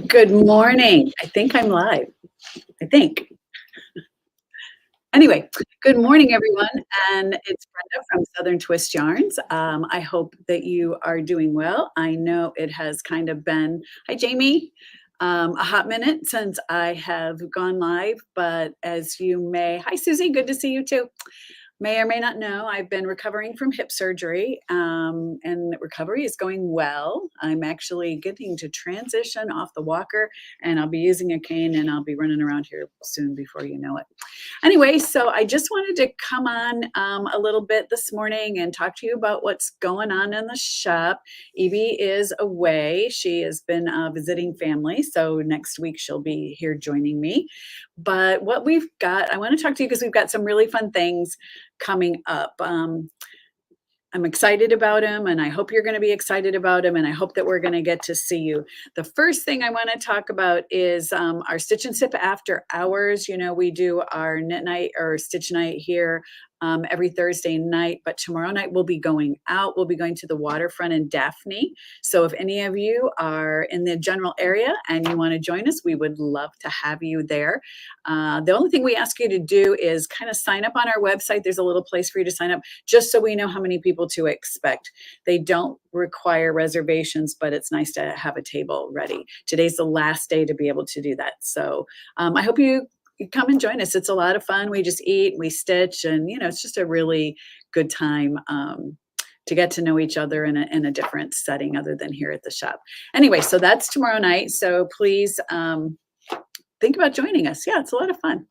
Good morning. I think I'm live. I think. Anyway, good morning, everyone, and it's Brenda from Southern Twist Yarns. I hope that you are doing well. I know it has kind of been, hi, Jamie, a hot minute since I have gone live, but as you may, hi, Susie, good to see you too. May or may not know, I've been recovering from hip surgery, and recovery is going well. I'm actually getting to transition off the walker, and I'll be using a cane, and I'll be running around here soon before you know it. Anyway, so I just wanted to come on a little bit this morning and talk to you about what's going on in the shop. Evie is away. She has been visiting family, so next week she'll be here joining me. But what we've got, I want to talk to you because we've got some really fun things coming up. I'm excited about him, and I hope you're going to be excited about him, and I hope that we're going to get to see you. The first thing I want to talk about is our Stitch and Sip after hours. You know, we do our knit night or stitch night here every Thursday night, but tomorrow night we'll be going out. We'll be going to the waterfront in Daphne. So if any of you are in the general area and you want to join us, we would love to have you there. The only thing we ask you to do is kind of sign up on our website. There's a little place for you to sign up just so we know how many people to expect. They don't require reservations, but it's nice to have a table ready. Today's the last day to be able to do that. So I hope you come and join us. It's a lot of fun. We just eat, we stitch, and it's just a really good time to get to know each other in a different setting other than here at the shop. Anyway, so that's tomorrow night. So please think about joining us. Yeah, it's a lot of fun.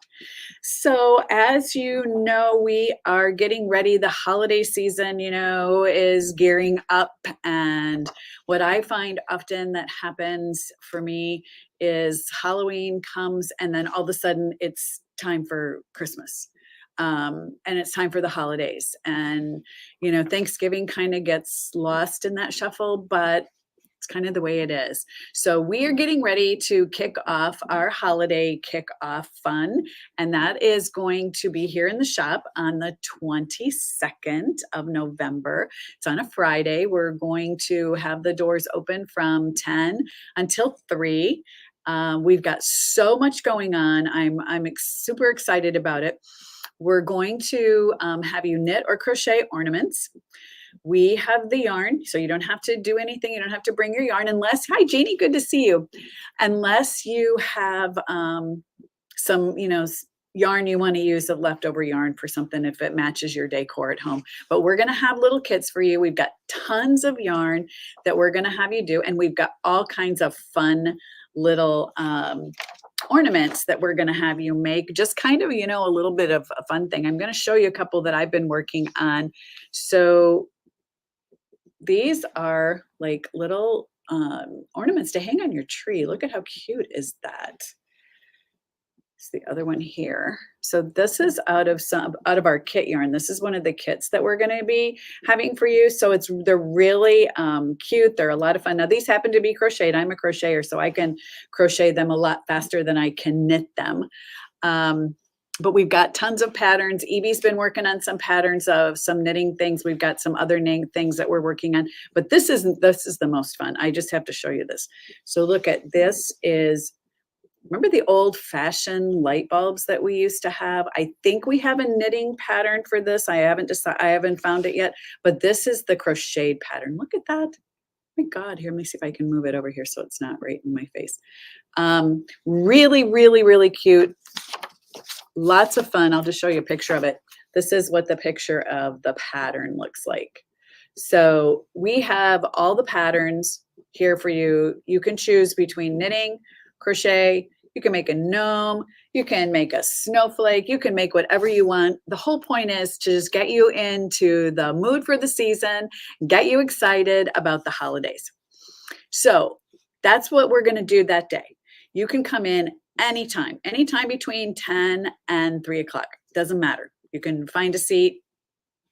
So as you know, we are getting ready. The holiday season, is gearing up. And what I find often that happens for me is Halloween comes and then all of a sudden it's time for Christmas. And it's time for the holidays. And, Thanksgiving kind of gets lost in that shuffle, but it's kind of the way it is. So we are getting ready to kick off our holiday kickoff fun, and that is going to be here in the shop on the 22nd of November. It's on a Friday. We're going to have the doors open from 10 until 3. We've got so much going on. I'm super excited about it. We're going to have you knit or crochet ornaments. We have the yarn, so you don't have to do anything. You don't have to bring your yarn unless, hi, Jeannie, good to see you. Unless you have some, yarn you want to use of leftover yarn for something if it matches your decor at home. But we're going to have little kits for you. We've got tons of yarn that we're going to have you do, and we've got all kinds of fun little ornaments that we're going to have you make, just kind of, a little bit of a fun thing. I'm going to show you a couple that I've been working on. So these are like little ornaments to hang on your tree. Look at how cute is that? It's the other one here. So this is out of our kit yarn. This is one of the kits that we're going to be having for you. So they're really cute. They're a lot of fun. Now these happen to be crocheted. I'm a crocheter, so I can crochet them a lot faster than I can knit them. But we've got tons of patterns. Evie's been working on some patterns of some knitting things. We've got some other things that we're working on. But this is the most fun. I just have to show you this. So look at this remember the old-fashioned light bulbs that we used to have? I think we have a knitting pattern for this. I haven't found it yet, but this is the crocheted pattern. Look at that. Oh my God, here, let me see if I can move it over here so it's not right in my face. Really, really, really cute. Lots of fun. I'll just show you a picture of it. This is what the picture of the pattern looks like. So we have all the patterns here for you. You can choose between knitting, crochet, you can make a gnome, you can make a snowflake, you can make whatever you want. The whole point is to just get you into the mood for the season, get you excited about the holidays. So that's what we're going to do that day. You can come in anytime between 10 and 3 o'clock. Doesn't matter. You can find a seat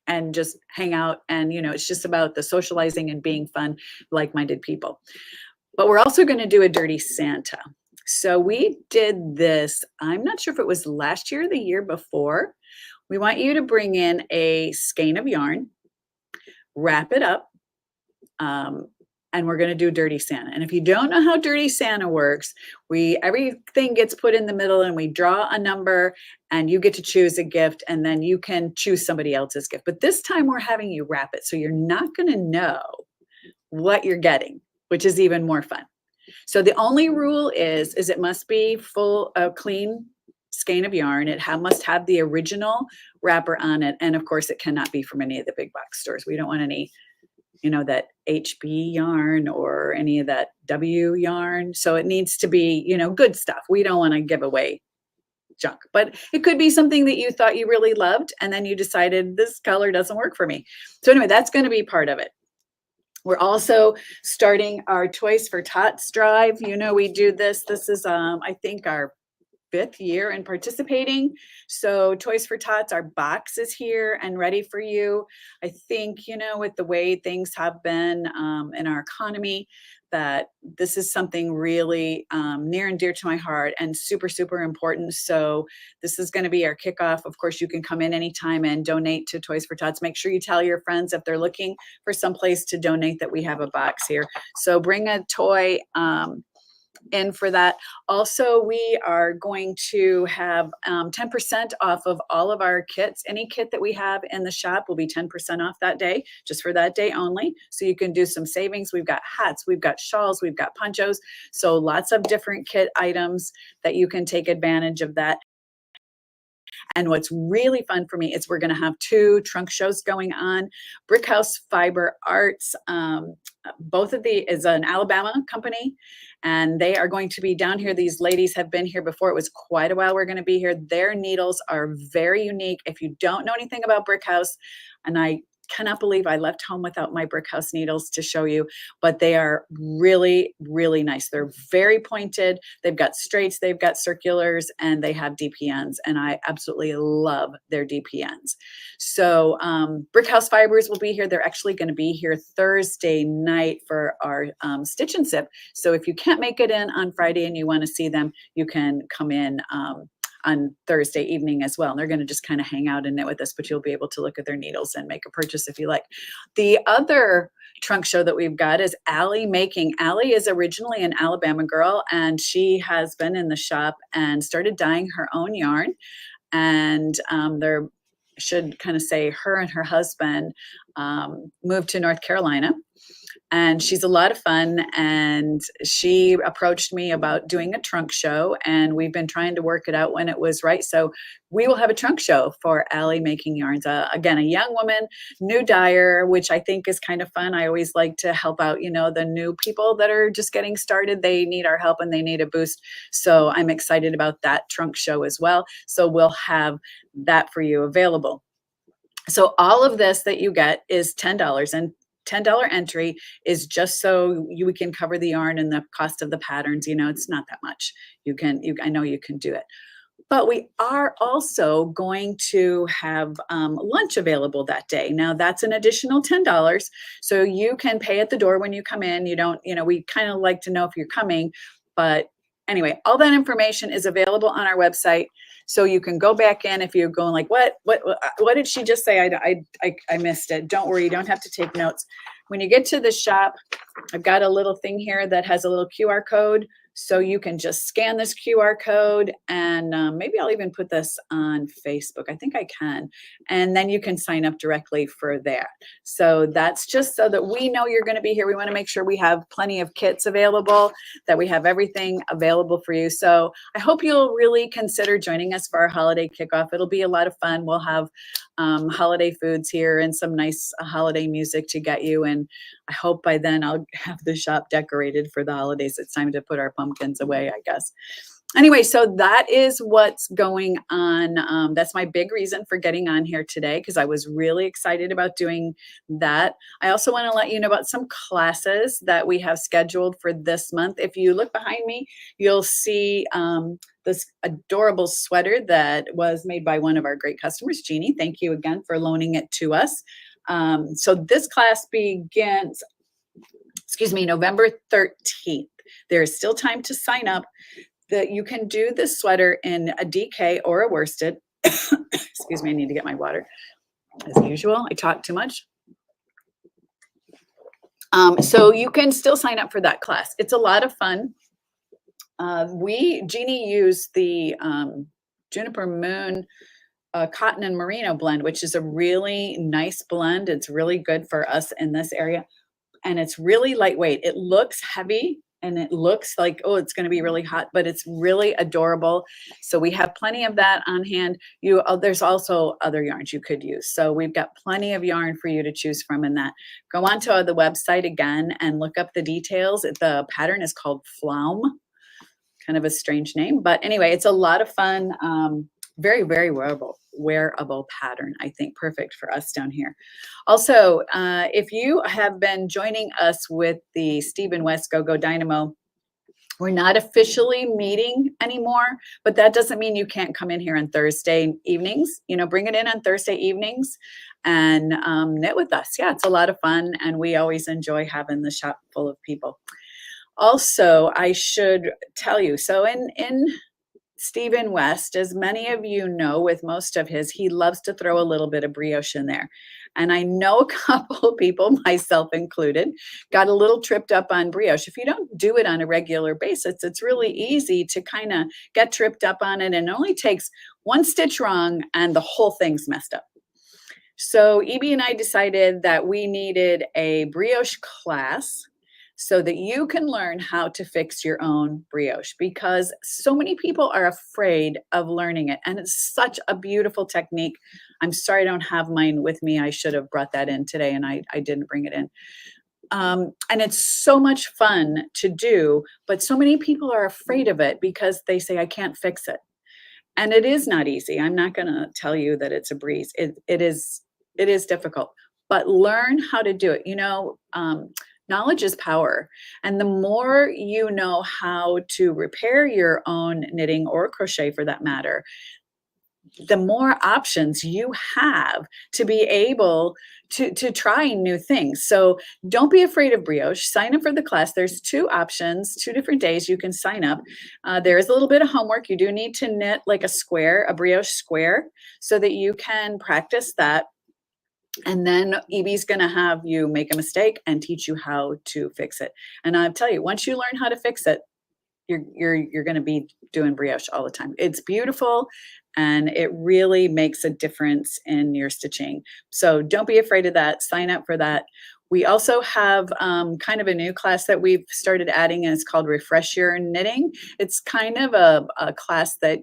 and just hang out. And, it's just about the socializing and being fun, like-minded people. But we're also going to do a Dirty Santa. So we did this, I'm not sure if it was last year or the year before. We want you to bring in a skein of yarn, wrap it up, and we're going to do Dirty Santa. And if you don't know how Dirty Santa works, everything gets put in the middle and we draw a number and you get to choose a gift and then you can choose somebody else's gift. But this time we're having you wrap it so you're not going to know what you're getting, which is even more fun. So the only rule is it must be full of clean skein of yarn. It must have the original wrapper on it. And of course, it cannot be from any of the big box stores. We don't want any, that HB yarn or any of that W yarn. So it needs to be, good stuff. We don't want to give away junk, but it could be something that you thought you really loved and then you decided this color doesn't work for me. So anyway, that's going to be part of it. We're also starting our Toys for Tots drive. We do this. This is, I think, our 5th year in participating. So Toys for Tots, our box is here and ready for you. I think, with the way things have been in our economy, that this is something really near and dear to my heart and super, super important. So this is going to be our kickoff. Of course, you can come in anytime and donate to Toys for Tots. Make sure you tell your friends if they're looking for some place to donate that we have a box here. So bring a toy in for that. Also, we are going to have 10% off of all of our kits. Any kit that we have in the shop will be 10% off that day, just for that day only. So you can do some savings. We've got hats, we've got shawls, we've got ponchos. So lots of different kit items that you can take advantage of that. And what's really fun for me is we're going to have 2 trunk shows going on. Brickhouse Fiber Arts, both of the is an Alabama company, and they are going to be down here. These ladies have been here before. It was quite a while we're going to be here. Their needles are very unique. If you don't know anything about Brickhouse, and I cannot believe I left home without my Brickhouse needles to show you, but they are really, really nice. They're very pointed. They've got straights, they've got circulars, and they have DPNs, and I absolutely love their DPNs. So Brickhouse Fibers will be here. They're actually going to be here Thursday night for our Stitch and Sip. So if you can't make it in on Friday and you want to see them, you can come in on Thursday evening as well. And they're going to just kind of hang out and knit with us, but you'll be able to look at their needles and make a purchase if you like. The other trunk show that we've got is Allie Making. Allie is originally an Alabama girl, and she has been in the shop and started dyeing her own yarn. And there should kind of say her and her husband moved to North Carolina. And she's a lot of fun, and she approached me about doing a trunk show, and we've been trying to work it out when it was right. So we will have a trunk show for Allie Making Yarns. Again, a young woman, new dyer, which I think is kind of fun. I always like to help out, the new people that are just getting started. They need our help and they need a boost. So I'm excited about that trunk show as well. So we'll have that for you available. So all of this that you get is $10, and $10 entry is just so we can cover the yarn and the cost of the patterns. It's not that much. I know you can do it. But we are also going to have lunch available that day. Now that's an additional $10. So you can pay at the door when you come in. You don't, we kind of like to know if you're coming, but anyway, all that information is available on our website. So you can go back in if you're going like, what did she just say? I missed it. Don't worry, you don't have to take notes. When you get to the shop, I've got a little thing here that has a little QR code. So you can just scan this QR code, and maybe I'll even put this on Facebook. I think I can. And then you can sign up directly for that. So that's just so that we know you're going to be here. We want to make sure we have plenty of kits available, that we have everything available for you. So I hope you'll really consider joining us for our holiday kickoff. It'll be a lot of fun. We'll have holiday foods here and some nice holiday music to get you. And I hope by then I'll have the shop decorated for the holidays. It's time to put our pumpkins away, I guess. Anyway, so that is what's going on. That's my big reason for getting on here today, because I was really excited about doing that. I also want to let you know about some classes that we have scheduled for this month. If you look behind me, you'll see this adorable sweater that was made by one of our great customers, Jeannie. Thank you again for loaning it to us. So this class begins, November 13th. There is still time to sign up. That you can do this sweater in a DK or a worsted. Excuse me, I need to get my water. As usual, I talk too much. So you can still sign up for that class. It's a lot of fun. Jeannie used the Juniper Moon cotton and merino blend, which is a really nice blend. It's really good for us in this area, and it's really lightweight. It looks heavy and it looks like, oh, it's going to be really hot, but it's really adorable. So we have plenty of that on hand. There's also other yarns you could use. So we've got plenty of yarn for you to choose from in that. Go onto the website again and look up the details. The pattern is called Flaum, kind of a strange name, but anyway, it's a lot of fun. Very, very wearable pattern. I think perfect for us down here. Also, if you have been joining us with the Stephen West Go-Go Dynamo, we're not officially meeting anymore, but that doesn't mean you can't come in here on Thursday evenings. You know, bring it in on Thursday evenings and knit with us. Yeah, it's a lot of fun, and we always enjoy having the shop full of people. Also, I should tell you, so in Stephen West, as many of you know, with most of his, he loves to throw a little bit of brioche in there. And I know a couple of people, myself included, got a little tripped up on brioche. If you don't do it on a regular basis, it's really easy to kind of get tripped up on it, and it only takes one stitch wrong and the whole thing's messed up. So Evie and I decided that we needed a brioche class so that you can learn how to fix your own brioche, because so many people are afraid of learning it, and it's such a beautiful technique. I'm sorry I don't have mine with me. I should have brought that in today, and I didn't bring it in. And it's so much fun to do, but so many people are afraid of it because they say, I can't fix it. And it is not easy. I'm not going to tell you that it's a breeze. It is difficult, but learn how to do it. You know, knowledge is power. And the more you know how to repair your own knitting or crochet for that matter, the more options you have to be able to try new things. So don't be afraid of brioche. Sign up for the class. There's 2 options, 2 different days you can sign up. There is a little bit of homework. You do need to knit like a square, a brioche square, so that you can practice that. And then Evie's going to have you make a mistake and teach you how to fix it. And I'll tell you, once you learn how to fix it, you're going to be doing brioche all the time. It's beautiful, and it really makes a difference in your stitching. So don't be afraid of that. Sign up for that. We also have kind of a new class that we've started adding, and it's called Refresh Your Knitting. It's kind of a class that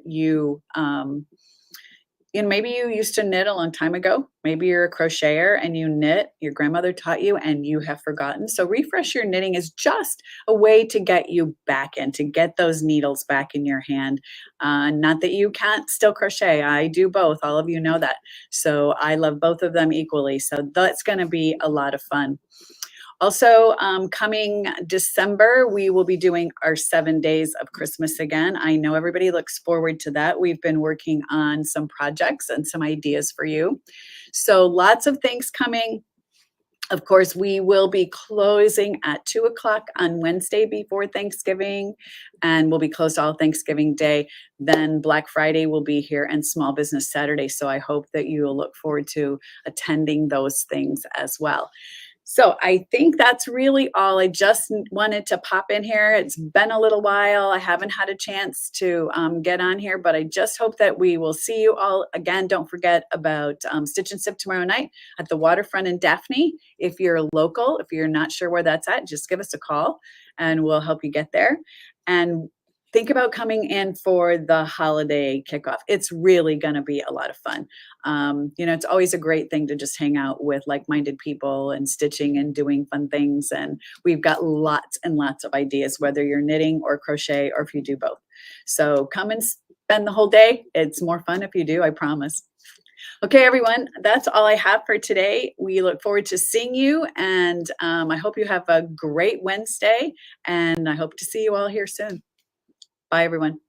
maybe you used to knit a long time ago. Maybe you're a crocheter and you knit, your grandmother taught you and you have forgotten. So Refresh Your Knitting is just a way to get you back in, to get those needles back in your hand. Not that you can't still crochet. I do both. All of you know that. So I love both of them equally. So that's going to be a lot of fun. Also, coming December, we will be doing our 7 days of Christmas again. I know everybody looks forward to that. We've been working on some projects and some ideas for you. So lots of things coming. Of course, we will be closing at 2 o'clock on Wednesday before Thanksgiving, and we'll be closed all Thanksgiving Day. Then Black Friday will be here, and Small Business Saturday. So I hope that you will look forward to attending those things as well. So I think that's really all. I just wanted to pop in here. It's been a little while. I haven't had a chance to get on here, but I just hope that we will see you all again. Don't forget about Stitch and Sip tomorrow night at the Waterfront in Daphne. If you're local, if you're not sure where that's at, just give us a call and we'll help you get there. And think about coming in for the holiday kickoff. It's really going to be a lot of fun. It's always a great thing to just hang out with like-minded people and stitching and doing fun things. And we've got lots and lots of ideas, whether you're knitting or crochet or if you do both. So come and spend the whole day. It's more fun if you do, I promise. Okay, everyone, that's all I have for today. We look forward to seeing you, and I hope you have a great Wednesday, and I hope to see you all here soon. Bye, everyone.